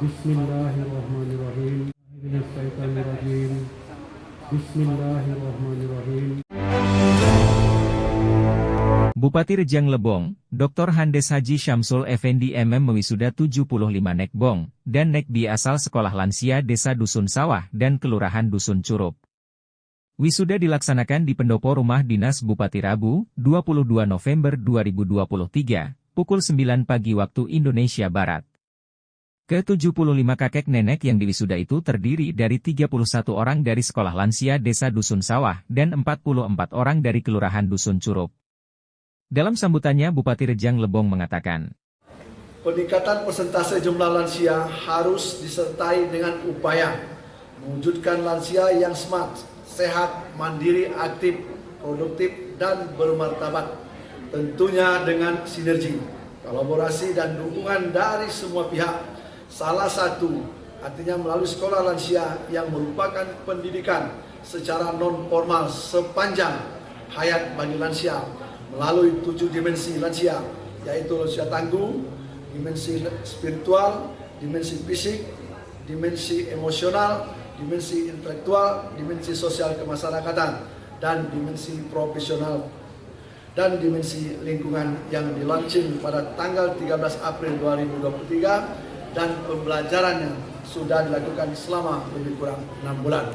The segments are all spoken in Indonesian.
Bismillahirrahmanirrahim. Minasyaitonirrajim. Bismillahirrahmanirrahim. Bupati Rejang Lebong, Dr. Handes Haji Syamsul Effendi MM mewisuda 75 Nekbong dan Nekbi asal Sekolah Lansia Desa Dusun Sawah dan Kelurahan Dusun Curup. Wisuda dilaksanakan di pendopo rumah dinas Bupati Rabu, 22 November 2023, pukul 9 pagi waktu Indonesia Barat. Ke-75 kakek nenek yang diwisuda itu terdiri dari 31 orang dari Sekolah Lansia Desa Dusun Sawah dan 44 orang dari Kelurahan Dusun Curup. Dalam sambutannya Bupati Rejang Lebong mengatakan, peningkatan persentase jumlah lansia harus disertai dengan upaya mewujudkan lansia yang smart, sehat, mandiri, aktif, produktif, dan bermartabat. Tentunya dengan sinergi, kolaborasi, dan dukungan dari semua pihak. Salah satu, artinya melalui sekolah lansia yang merupakan pendidikan secara non-formal sepanjang hayat bagi lansia melalui 7 dimensi lansia, yaitu lansia tangguh, dimensi spiritual, dimensi fisik, dimensi emosional, dimensi intelektual, dimensi sosial kemasyarakatan, dan dimensi profesional, dan dimensi lingkungan yang dilaunching pada tanggal 13 April 2023 dan pembelajarannya sudah dilakukan selama lebih kurang 6 bulan.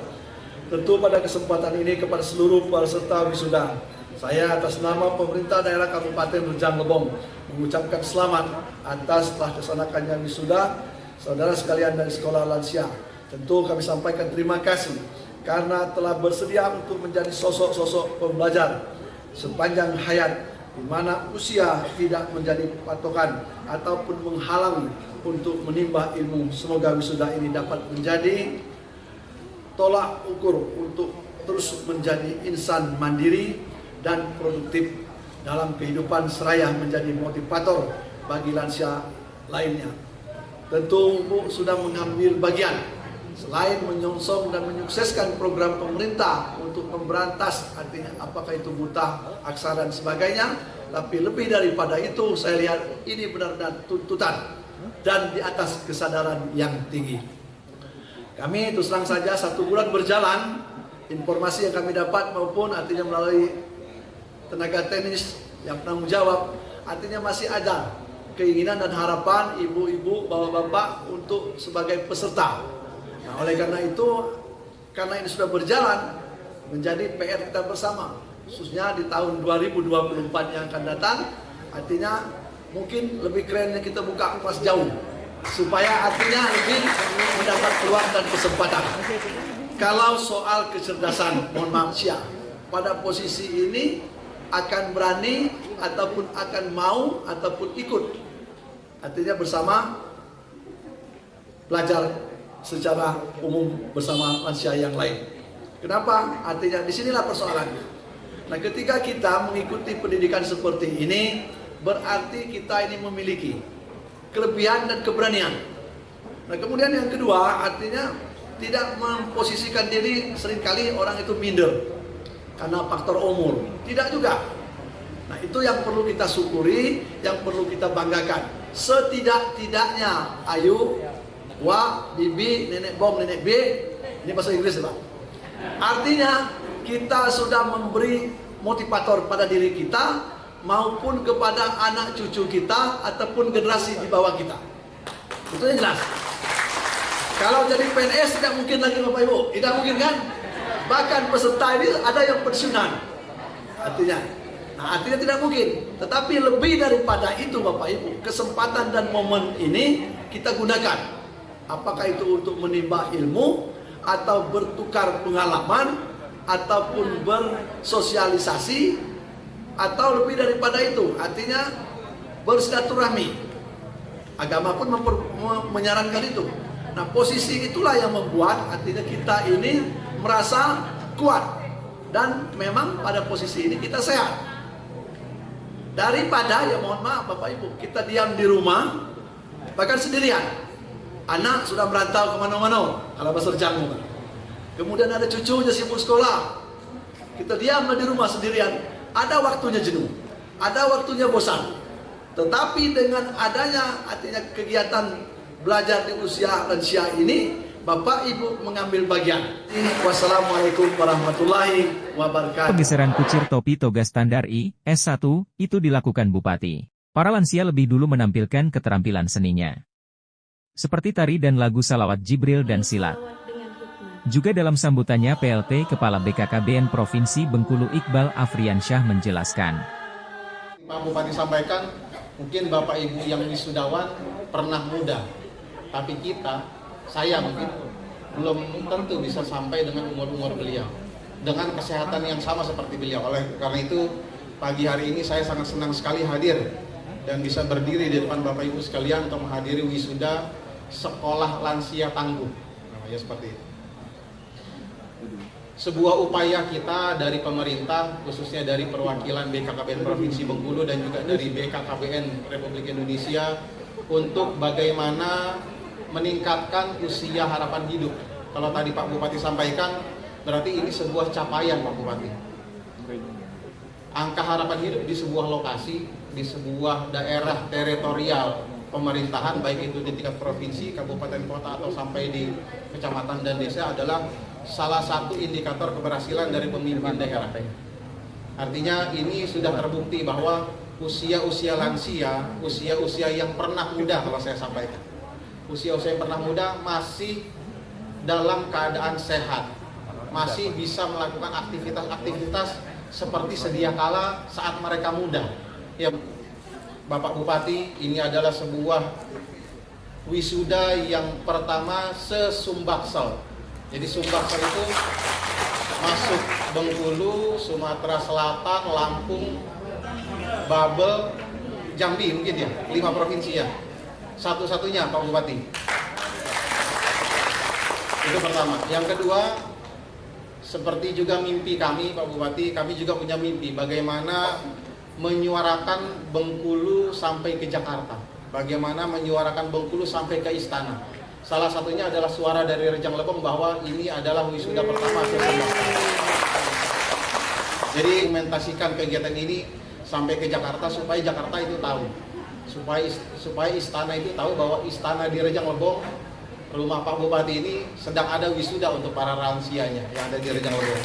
Tentu pada kesempatan ini kepada seluruh peserta wisuda, saya atas nama pemerintah daerah Kabupaten Rejang Lebong mengucapkan selamat atas telah dilaksanakannya wisuda saudara sekalian dari Sekolah Lansia. Tentu kami sampaikan terima kasih karena telah bersedia untuk menjadi sosok-sosok pembelajar sepanjang hayat, di mana usia tidak menjadi patokan ataupun menghalangi untuk menimba ilmu. Semoga wisuda ini dapat menjadi tolak ukur untuk terus menjadi insan mandiri dan produktif dalam kehidupan seraya menjadi motivator bagi lansia lainnya. Tentu Bu sudah mengambil bagian selain menyongsong dan menyukseskan program pemerintah untuk memberantas, artinya apakah itu buta aksara dan sebagainya, tapi lebih daripada itu saya lihat ini benar-benar tuntutan dan di atas kesadaran yang tinggi. Kami terus terang saja 1 bulan berjalan, informasi yang kami dapat maupun artinya melalui tenaga teknis yang penanggung jawab, artinya masih ada keinginan dan harapan ibu-ibu, bapak-bapak untuk sebagai peserta. Nah, oleh karena itu, karena ini sudah berjalan, menjadi PR kita bersama, khususnya di tahun 2024 yang akan datang, artinya mungkin lebih kerennya kita buka kelas jauh, supaya artinya lebih mendapat peluang dan kesempatan. Kalau soal kecerdasan, mohon maaf pada posisi ini akan berani ataupun akan mau ataupun ikut, artinya bersama belajar secara umum bersama lansia yang lain. Kenapa? Artinya disinilah persoalannya. Nah, ketika kita mengikuti pendidikan seperti ini, berarti kita ini memiliki kelebihan dan keberanian. Nah, kemudian yang kedua, artinya tidak memposisikan diri, seringkali orang itu minder karena faktor umur. Tidak juga. Nah, itu yang perlu kita syukuri, yang perlu kita banggakan. Setidak-tidaknya Ayu, Wa, Bibi, Nenek Bong, Nenek B, ini bahasa Inggris Pak. Artinya kita sudah memberi motivator pada diri kita maupun kepada anak cucu kita ataupun generasi di bawah kita. Itu yang jelas. Kalau jadi PNS tidak mungkin lagi Bapak Ibu, tidak mungkin kan? Bahkan peserta ini ada yang pensiunan. Artinya tidak mungkin. Tetapi lebih daripada itu Bapak Ibu, kesempatan dan momen ini kita gunakan. Apakah itu untuk menimba ilmu atau bertukar pengalaman ataupun bersosialisasi, atau lebih daripada itu, artinya bersilaturahmi. Agama pun menyarankan itu. Nah, posisi itulah yang membuat artinya kita ini merasa kuat dan memang pada posisi ini kita sehat. Daripada ya mohon maaf Bapak Ibu, kita diam di rumah bahkan sendirian. Anak sudah merantau kemana-mana, kalau bahasa Jamu. Kemudian ada cucunya sibuk sekolah. Kita diam di rumah sendirian. Ada waktunya jenuh, ada waktunya bosan. Tetapi dengan adanya artinya kegiatan belajar di usia lansia ini, Bapak Ibu mengambil bagian. Wassalamualaikum warahmatullahi wabarakatuh. Penggeseran kucir topi toga standar I.S1 itu dilakukan Bupati. Para lansia lebih dulu menampilkan keterampilan seninya, seperti tari dan lagu salawat Jibril dan silat. Juga dalam sambutannya PLT Kepala BKKBN Provinsi Bengkulu Iqbal Afriansyah menjelaskan. Pak Bupati sampaikan, mungkin Bapak Ibu yang wisudawan pernah muda, tapi saya mungkin belum tentu bisa sampai dengan umur-umur beliau, dengan kesehatan yang sama seperti beliau. Oleh karena itu, pagi hari ini saya sangat senang sekali hadir dan bisa berdiri di depan Bapak Ibu sekalian untuk menghadiri wisuda Sekolah Lansia Tangguh. Namanya seperti itu. Sebuah upaya kita dari pemerintah, khususnya dari perwakilan BKKBN Provinsi Bengkulu dan juga dari BKKBN Republik Indonesia, untuk bagaimana meningkatkan usia harapan hidup. Kalau tadi Pak Bupati sampaikan, berarti ini sebuah capaian Pak Bupati. Angka harapan hidup di sebuah lokasi, di sebuah daerah teritorial pemerintahan, baik itu di tingkat provinsi, kabupaten, kota, atau sampai di kecamatan dan desa adalah salah satu indikator keberhasilan dari pemimpin daerah. Artinya ini sudah terbukti bahwa usia-usia lansia, usia-usia yang pernah muda, kalau saya sampaikan, usia-usia yang pernah muda masih dalam keadaan sehat, masih bisa melakukan aktivitas-aktivitas seperti sedia kala saat mereka muda. Ya, Bapak Bupati, ini adalah sebuah wisuda yang pertama se-Sumbaksel. Jadi Sumbaksel itu masuk Bengkulu, Sumatera Selatan, Lampung, Babel, Jambi mungkin ya, 5 provinsi ya. Satu-satunya Pak Bupati. Itu pertama. Yang kedua, seperti juga mimpi kami Pak Bupati, kami juga punya mimpi bagaimana menyuarakan Bengkulu sampai ke Jakarta. Bagaimana menyuarakan Bengkulu sampai ke istana. Salah satunya adalah suara dari Rejang Lebong bahwa ini adalah wisuda pertama se-Sumbaksel. Jadi implementasikan kegiatan ini sampai ke Jakarta supaya Jakarta itu tahu. Supaya istana itu tahu bahwa istana di Rejang Lebong, rumah Pak Bupati ini sedang ada wisuda untuk para lansianya yang ada di Rejang Lebong.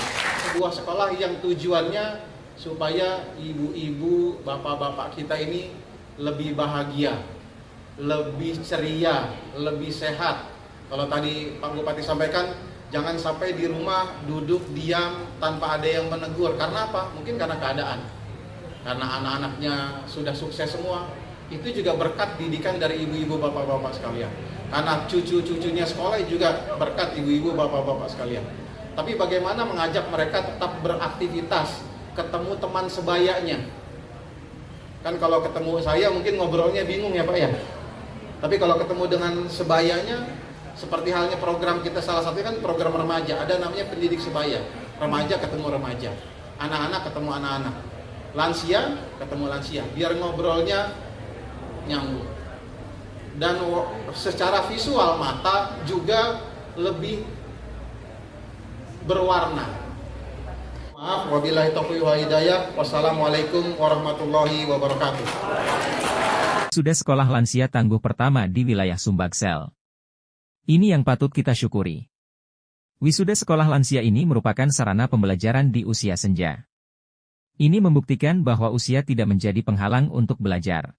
Sebuah sekolah yang tujuannya supaya ibu-ibu, bapak-bapak kita ini lebih bahagia, lebih ceria, lebih sehat. Kalau tadi Pak Bupati sampaikan, jangan sampai di rumah duduk diam tanpa ada yang menegur. Karena apa? Mungkin karena keadaan. Karena anak-anaknya sudah sukses semua. Itu juga berkat didikan dari ibu-ibu, bapak-bapak sekalian. Karena cucu-cucunya sekolah juga berkat ibu-ibu, bapak-bapak sekalian. Tapi bagaimana mengajak mereka tetap beraktivitas, ketemu teman sebayanya. Kan kalau ketemu saya mungkin ngobrolnya bingung ya Pak ya. Tapi kalau ketemu dengan sebayanya, seperti halnya program kita, salah satunya kan program remaja, ada namanya pendidik sebaya. Remaja ketemu remaja, anak-anak ketemu anak-anak, lansia ketemu lansia, biar ngobrolnya nyambung. Dan secara visual mata juga lebih berwarna. Maaf, wabillahi taufiq wal hidayah. Wassalamualaikum warahmatullahi wabarakatuh. Sudah sekolah lansia tangguh pertama di wilayah Sumbaksel. Ini yang patut kita syukuri. Wisuda sekolah lansia ini merupakan sarana pembelajaran di usia senja. Ini membuktikan bahwa usia tidak menjadi penghalang untuk belajar,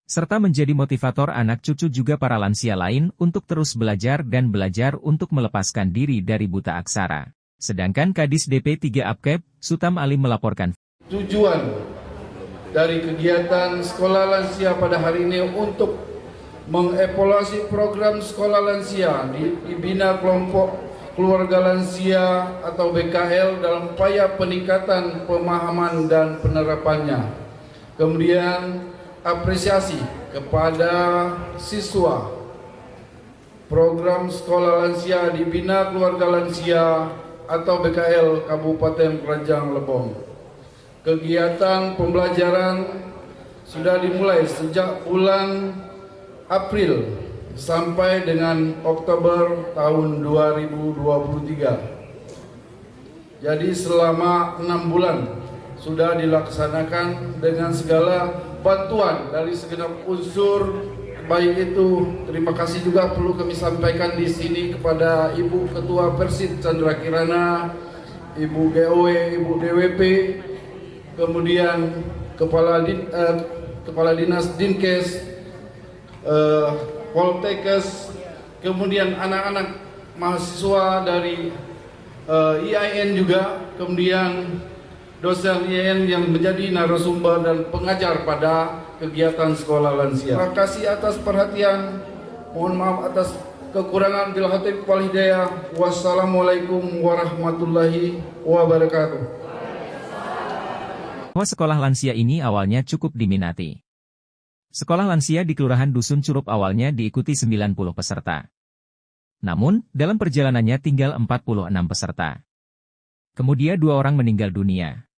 serta menjadi motivator anak cucu juga para lansia lain untuk terus belajar dan belajar untuk melepaskan diri dari buta aksara. Sedangkan Kadis DP 3 Apkep, Sutam Ali melaporkan. Tujuan dari kegiatan sekolah lansia pada hari ini untuk mengevaluasi program sekolah lansia dibina kelompok keluarga lansia atau BKL dalam upaya peningkatan pemahaman dan penerapannya. Kemudian apresiasi kepada siswa program sekolah lansia dibina keluarga lansia atau BKL Kabupaten Rejang Lebong. Kegiatan pembelajaran sudah dimulai sejak bulan April sampai dengan Oktober tahun 2023. Jadi selama 6 bulan sudah dilaksanakan dengan segala bantuan dari segenap unsur baik itu terima kasih juga perlu kami sampaikan di sini kepada Ibu Ketua Persib Chandra Kirana, Ibu GOW, Ibu DWP, kemudian Kepala Dinas Dinkes, Poltekkes, kemudian anak-anak mahasiswa dari IAIN juga, kemudian dosen IAIN yang menjadi narasumber dan pengajar pada kegiatan sekolah lansia. Terima kasih atas perhatian. Mohon maaf atas kekurangan. Bil hataib wal hidayah. Wassalamualaikum warahmatullahi wabarakatuh. Sekolah lansia ini awalnya cukup diminati. Sekolah lansia di Kelurahan Dusun Curup awalnya diikuti 90 peserta. Namun, dalam perjalanannya tinggal 46 peserta. Kemudian 2 orang meninggal dunia,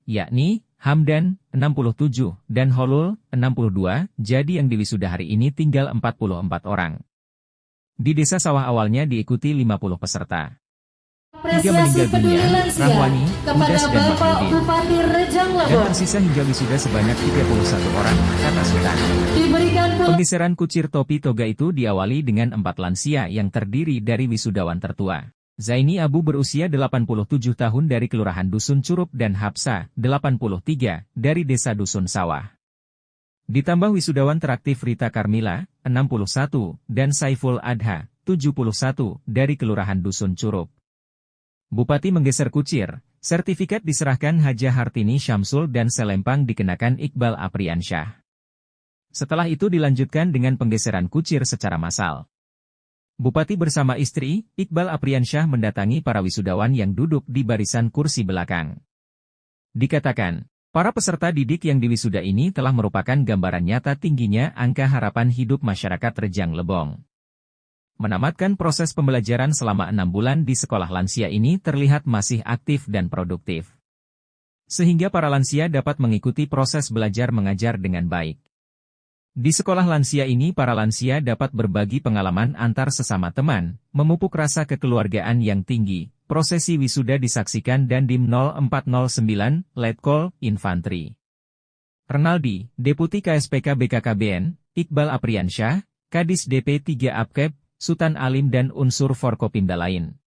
yakni Hamdan, 67, dan Holul, 62, jadi yang diwisuda hari ini tinggal 44 orang. Di desa sawah awalnya diikuti 50 peserta. 3 meninggal dunia, Rahwani, Udas, dan Mahmudin. Dan tersisa hingga wisuda sebanyak 31 orang, kata Sultan. Penggeseran kucir topi toga itu diawali dengan 4 lansia yang terdiri dari wisudawan tertua. Zaini Abu berusia 87 tahun dari Kelurahan Dusun Curup dan Hapsa, 83, dari Desa Dusun Sawah. Ditambah wisudawan teraktif Rita Karmila, 61, dan Saiful Adha, 71, dari Kelurahan Dusun Curup. Bupati menggeser kucir, sertifikat diserahkan Haja Hartini Syamsul dan selempang dikenakan Iqbal Apriansyah. Setelah itu dilanjutkan dengan penggeseran kucir secara massal. Bupati bersama istri, Iqbal Apriansyah mendatangi para wisudawan yang duduk di barisan kursi belakang. Dikatakan, para peserta didik yang diwisuda ini telah merupakan gambaran nyata tingginya angka harapan hidup masyarakat Rejang Lebong. Menamatkan proses pembelajaran selama 6 bulan di sekolah lansia ini terlihat masih aktif dan produktif. Sehingga para lansia dapat mengikuti proses belajar mengajar dengan baik. Di sekolah lansia ini para lansia dapat berbagi pengalaman antar sesama teman, memupuk rasa kekeluargaan yang tinggi. Prosesi wisuda disaksikan Dandim 0409, Letkol, Infanteri. Renaldi, Deputi KSPK BKKBN, Iqbal Apriansyah, Kadis DP 3 Apkeb, Sultan Alim dan unsur Forkopimda lain.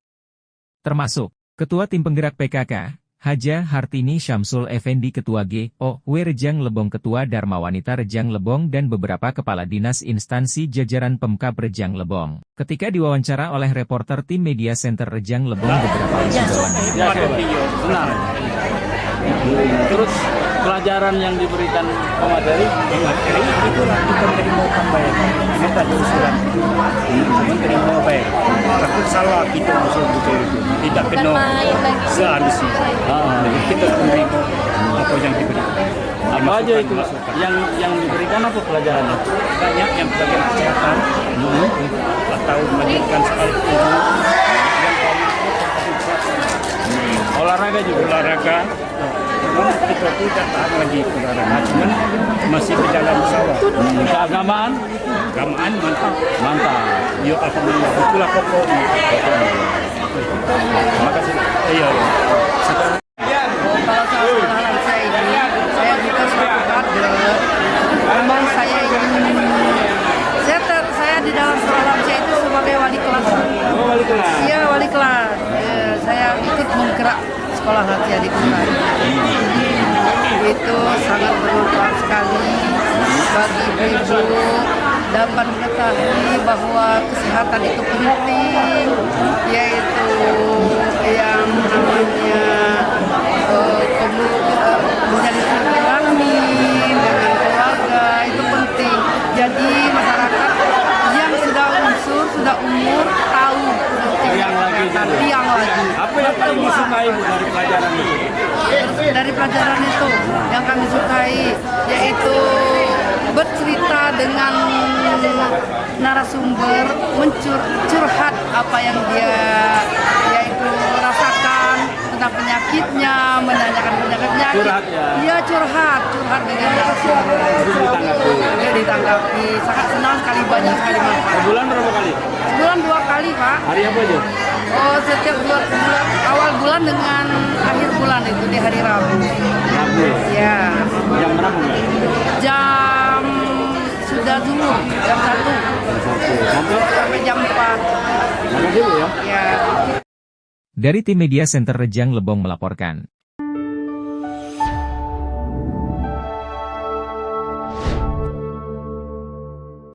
Termasuk, Ketua Tim Penggerak PKK, Haja Hartini Syamsul Effendi Ketua GOW Rejang Lebong Ketua Dharma Wanita Rejang Lebong dan beberapa kepala dinas instansi jajaran Pemkab Rejang Lebong. Ketika diwawancara oleh reporter tim Media Center Rejang Lebong beberapa wisudawan benar. Terus pelajaran yang diberikan pemateri itulah kita terima tambahkan. Kita jurusan terima baik. Takut salah kita usul betul itu. Tidak kena seharusnya. Kita terima apa yang diberikan. Apa aja itu yang diberikan apa pelajarannya? Banyak yang bagian kesehatan atau melanjutkan sekali olahraga juga olahraga. Kita tidak tahan lagi olahraga, cuman masih berjalan sawah. Keagamaan mantap. Yuk alhamdulillah itulah pokoknya. Terima kasih. Iya. Kalau soal sekolah lansia ini, saya juga sebagai kader. Memang saya ingin, saya di dalam sekolah lansia itu sebagai wali kelas. Oh, wali kelas. Iya, wali kelas. Saya ikut menggerak sekolah lansia di kelurahan. Itu sangat bermanfaat sekali bagi ibu-ibu dapat mengetahui bahwa kesehatan itu penting, yaitu yang namanya menjadi silaturahmi dengan keluarga itu penting. Jadi masyarakat yang sudah umur tahu tiang lagi. Apa yang paling disukai dari pelajaran itu? Dari pelajaran itu yang kami sukai yaitu bercerita dengan narasumber, curhat apa yang dia yaitu rasakan tentang penyakitnya, menanyakan penyakitnya. Curhat ya? Iya, curhat dengan narasumber. Dia ditanggapi, sangat senang sekali, banyak sekali manfaat. Sebulan berapa kali? Sebulan 2 kali, Pak. Hari apa aja? Oh, setiap awal bulan dengan akhir bulan itu di hari Rabu. Rabu. Ya. Jam berapa? Jam sudah sudah zuhur jam 1 sampai jam 4. Makasih Bu ya. Ya. Dari tim Media Center Rejang Lebong melaporkan.